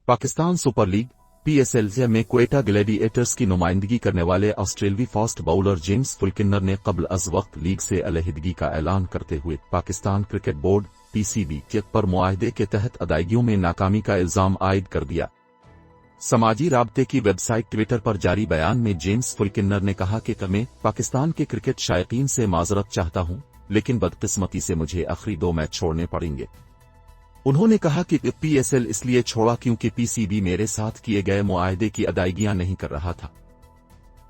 Pakistan super league PSL में Quetta Gladiators की नुमाइंदगी करने वाले ऑस्ट्रेलवी फास्ट बाउलर जेम्स फुलकिनर ने कबल अज वक्त लीग से अलहदगी का ऐलान करते हुए पाकिस्तान क्रिकेट बोर्ड पीसीबी पर मुआहदे के तहत अदायगियों में नाकामी का इल्जाम आयद कर दिया। समाजी राब्ते की वेबसाइट ट्विटर पर जारी बयान में जेम्स फुलकिनर ने कहा कि मैं पाकिस्तान के क्रिकेट शायकीन से माजरत चाहता हूं, लेकिन बदकिस्मती से मुझे आखिरी 2 मैच छोड़ने पड़ेंगे। उन्होंने कहा कि पीएसएल इसलिए छोड़ा क्योंकि पीसीबी मेरे साथ किए गए मुआहदे की अदायगियां नहीं कर रहा था।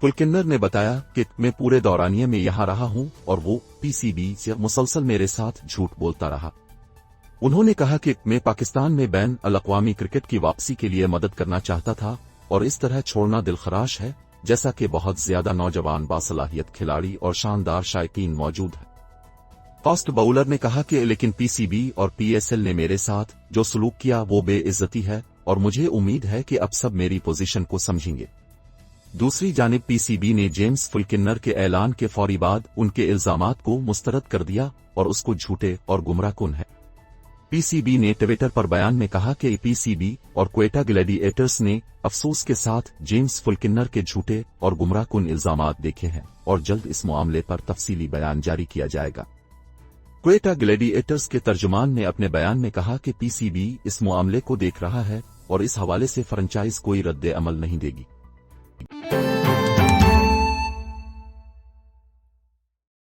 फुलकिनर ने बताया कि मैं पूरे दौरानिये में यहां रहा हूं और वो पीसीबी से मुसलसल मेरे साथ झूठ बोलता रहा। उन्होंने कहा कि मैं पाकिस्तान में बैन अल-अक़वामी क्रिकेट की वापसी के लिए मदद करना चाहता था और इस तरह छोड़ना दिलखराश है, जैसा कि बहुत ज्यादा नौजवान बासलाहियत खिलाड़ी और शानदार शायकीन मौजूद है। फास्ट बाउलर ने कहा कि लेकिन पीसीबी और पीएसएल ने मेरे साथ जो सलूक किया वो बेइज्जती है और मुझे उम्मीद है कि अब सब मेरी पोजीशन को समझेंगे। दूसरी जानिब पीसीबी ने जेम्स फुलकिनर के ऐलान के फौरी बाद उनके इल्जामात को मुस्तरद कर दिया और उसको झूठे और गुमराहकुन है। पीसीबी ने ट्विटर पर बयान में कहा कि पीसीबी और क्वेटा ग्लैडिएटर्स ने अफसोस के साथ जेम्स फुलकिनर के झूठे और गुमराहकुन इल्जामात देखे हैं और जल्द इस मामले पर तफसीली बयान जारी किया जाएगा। क्वेटा ग्लैडिएटर्स के तर्जुमान ने अपने बयान में कहा कि पीसीबी इस मामले को देख रहा है और इस हवाले से फ्रेंचाइज कोई रद्द अमल नहीं देगी।